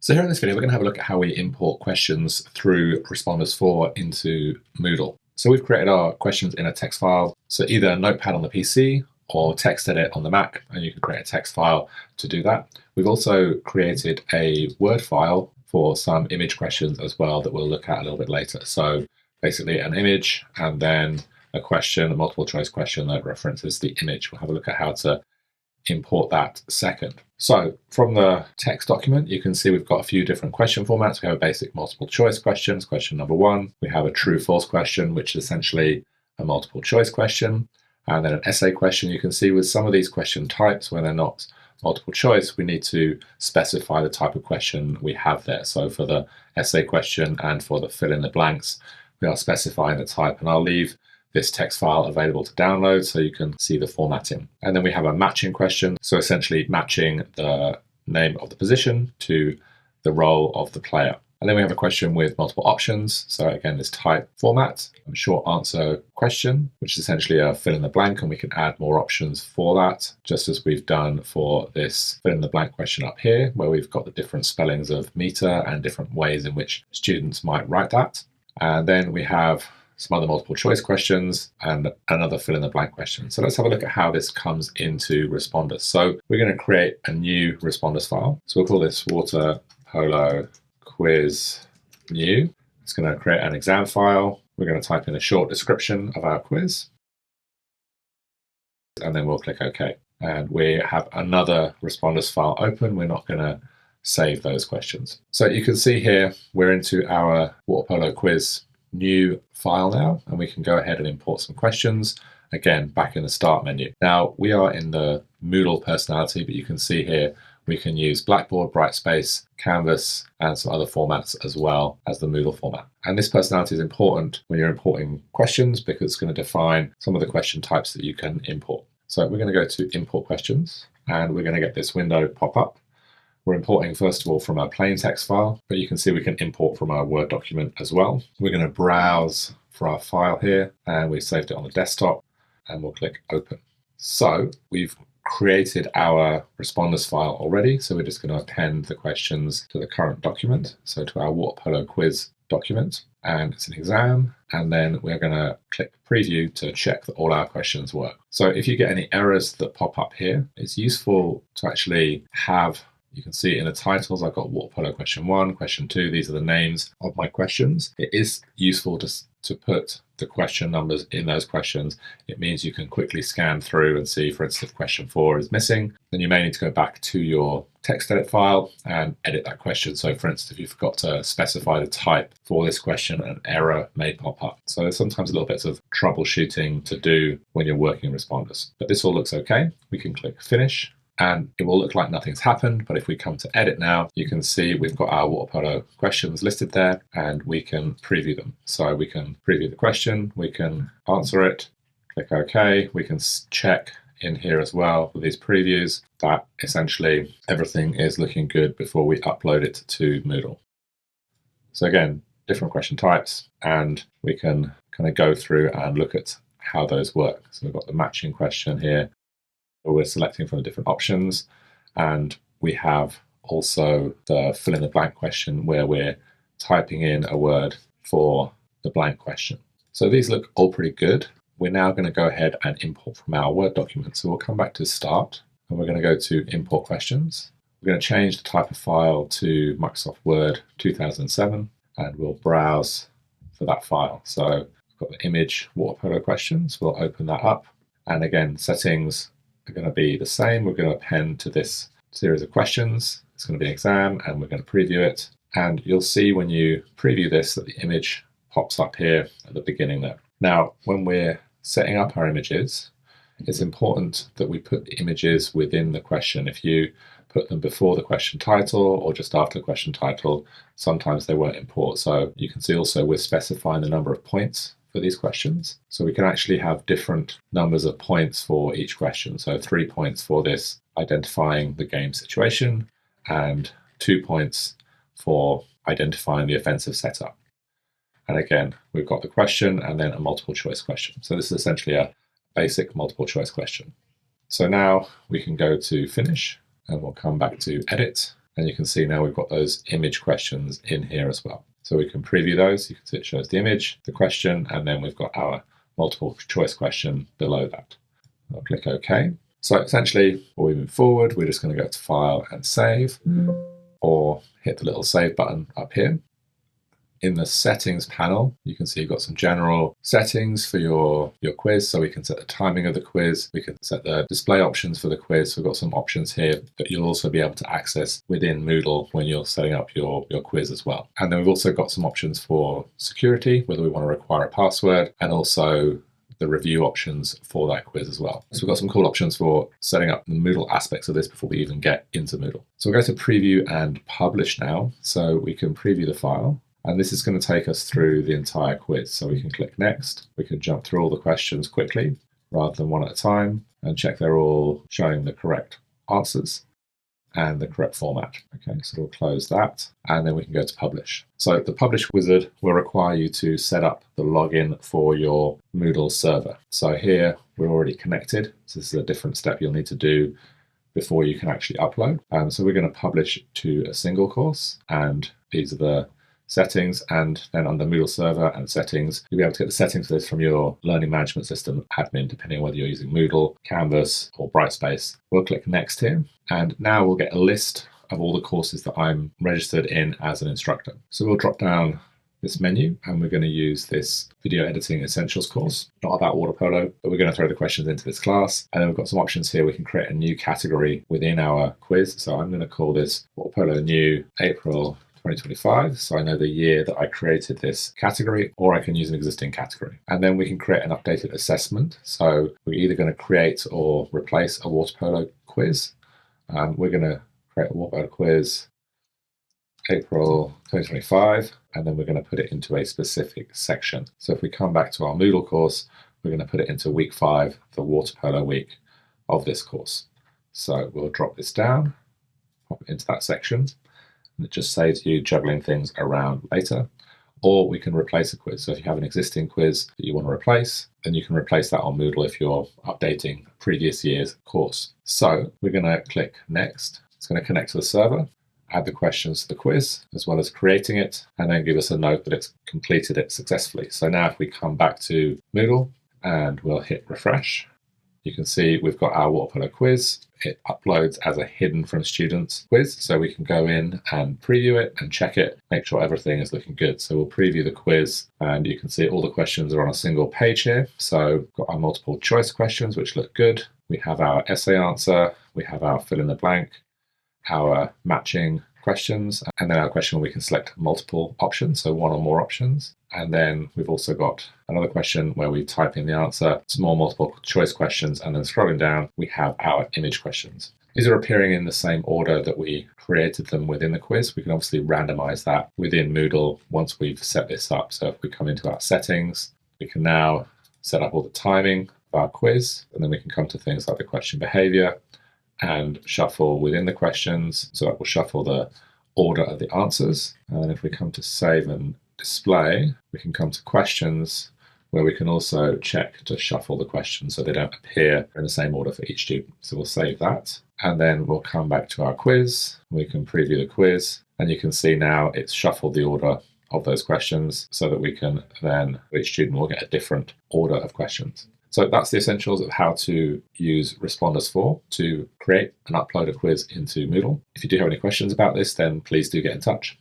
So here in this video, we're going to have a look at how we import questions through Respondus 4 into Moodle. So we've created our questions in a text file. So either Notepad on the PC or TextEdit on the Mac, and you can create a text file to do that. We've also created a Word file for some image questions as well that we'll look at a little bit later. So basically an image and then a question, a multiple choice question that references the image. We'll have a look at how to import that second. So from the text document, you can see we've got a few different question formats. We have a basic multiple choice questions, question number 1. We have a true false question, which is essentially a multiple choice question. And then an essay question. You can see with some of these question types, when they're not multiple choice, we need to specify the type of question we have there. So for the essay question and for the fill in the blanks, we are specifying the type, and I'll leave this text file available to download so you can see the formatting. And then we have a matching question, so essentially matching the name of the position to the role of the player. And then we have a question with multiple options. So again, this type format, a short answer question, which is essentially a fill in the blank, and we can add more options for that, just as we've done for this fill in the blank question up here, where we've got the different spellings of meter and different ways in which students might write that. And then we have some other multiple choice questions and another fill in the blank question. So let's have a look at how this comes into Respondus. So we're going to create a new Respondus file. So we'll call this water polo quiz new. It's going to create an exam file. We're going to type in a short description of our quiz. And then we'll click OK. And we have another Respondus file open. We're not going to save those questions. So you can see here, we're into our water polo quiz new file now, and we can go ahead and import some questions, again, back in the start menu. Now, we are in the Moodle personality, but you can see here we can use Blackboard, Brightspace, Canvas, and some other formats as well as the Moodle format. And this personality is important when you're importing questions because it's going to define some of the question types that you can import. So we're going to go to Import Questions, and we're going to get this window pop up. We're importing, first of all, from a plain text file, but you can see we can import from our Word document as well. We're going to browse for our file here, and we saved it on the desktop, and we'll click Open. So we've created our Respondus file already, so we're just going to append the questions to the current document, so to our water polo quiz document, and it's an exam, and then we're going to click Preview to check that all our questions work. So if you get any errors that pop up here, it's useful to actually have, you can see in the titles, I've got water polo question 1, question 2. These are the names of my questions. It is useful to put the question numbers in those questions. It means you can quickly scan through and see, for instance, if question 4 is missing, then you may need to go back to your text edit file and edit that question. So for instance, if you forgot to specify the type for this question, an error may pop up. So there's sometimes a little bit of troubleshooting to do when you're working in Respondus. But this all looks okay. We can click Finish, and it will look like nothing's happened. But if we come to edit now, you can see we've got our water polo questions listed there, and we can preview them. So we can preview the question, we can answer it, click OK. We can check in here as well with these previews that essentially everything is looking good before we upload it to Moodle. So again, different question types, and we can kind of go through and look at how those work. So we've got the matching question here, where we're selecting from the different options, and we have also the fill in the blank question where we're typing in a word for the blank question. So these look all pretty good. We're now going to go ahead and import from our Word document. So we'll come back to Start, and we're going to go to Import Questions. We're going to change the type of file to Microsoft Word 2007, and we'll browse for that file. So we've got the image water polo questions. We'll open that up, and again, settings are going to be the same. We're going to append to this series of questions. It's going to be an exam, and we're going to preview it. And you'll see when you preview this that the image pops up here at the beginning there. Now, when we're setting up our images, it's important that we put the images within the question. If you put them before the question title or just after the question title, sometimes they won't import. So you can see also we're specifying the number of points for these questions. So we can actually have different numbers of points for each question. So 3 points for this identifying the game situation, and 2 points for identifying the offensive setup. And again, we've got the question and then a multiple choice question. So this is essentially a basic multiple choice question. So now we can go to Finish, and we'll come back to Edit, And you can see now we've got those image questions in here as well. So we can preview those. You can see it shows the image, the question, and then we've got our multiple choice question below that. I'll click OK. So essentially, before we move forward, we're just going to go to File and Save, or hit the little Save button up here. In the Settings panel, you can see you've got some general settings for your quiz. So we can set the timing of the quiz. We can set the display options for the quiz. We've got some options here that you'll also be able to access within Moodle when you're setting up your quiz as well. And then we've also got some options for security, whether we want to require a password, and also the review options for that quiz as well. So we've got some cool options for setting up the Moodle aspects of this before we even get into Moodle. So we'll go to Preview and Publish now. So we can preview the file. And this is going to take us through the entire quiz. So we can click Next. We can jump through all the questions quickly rather than one at a time and check they're all showing the correct answers and the correct format. Okay, so we'll close that and then we can go to Publish. So the Publish wizard will require you to set up the login for your Moodle server. So here we're already connected. So this is a different step you'll need to do before you can actually upload. So we're going to publish to a single course, and these are the settings, and then under Moodle server and settings, you'll be able to get the settings for this from your learning management system admin, depending on whether you're using Moodle, Canvas, or Brightspace. We'll click Next here, and now we'll get a list of all the courses that I'm registered in as an instructor. So we'll drop down this menu, and we're going to use this Video Editing Essentials course, not about water polo, but we're going to throw the questions into this class. And then we've got some options here. We can create a new category within our quiz. So I'm going to call this Water Polo New April 2025, so I know the year that I created this category, or I can use an existing category. And then we can create an updated assessment. So we're either going to create or replace a water polo quiz. We're going to create a water polo quiz April 2025, and then we're going to put it into a specific section. So if we come back to our Moodle course, we're going to put it into week 5, the water polo week of this course. So we'll drop this down, pop it into that section. It just saves you juggling things around later. Or we can replace a quiz. So if you have an existing quiz that you want to replace, then you can replace that on Moodle if you're updating previous year's course. So we're going to click Next. It's going to connect to the server, add the questions to the quiz, as well as creating it, and then give us a note that it's completed it successfully. So now if we come back to Moodle and we'll hit refresh, you can see we've got our water polo quiz. It uploads as a hidden from students quiz, so we can go in and preview it and check it, make sure everything is looking good. So we'll preview the quiz, and you can see all the questions are on a single page here. So we've got our multiple choice questions, which look good. We have our essay answer, we have our fill in the blank, our matching questions, and then our question where we can select multiple options, so one or more options. And then we've also got another question where we type in the answer, some more multiple choice questions, and then scrolling down, we have our image questions. These are appearing in the same order that we created them within the quiz. We can obviously randomize that within Moodle once we've set this up. So if we come into our settings, we can now set up all the timing of our quiz, and then we can come to things like the question behavior and shuffle within the questions. So that will shuffle the order of the answers. And then if we come to save and display, we can come to questions, where we can also check to shuffle the questions so they don't appear in the same order for each student. So we'll save that. And then we'll come back to our quiz. We can preview the quiz, and you can see now it's shuffled the order of those questions so that we can then, each student will get a different order of questions. So that's the essentials of how to use Respondus 4 to create and upload a quiz into Moodle. If you do have any questions about this, then please do get in touch.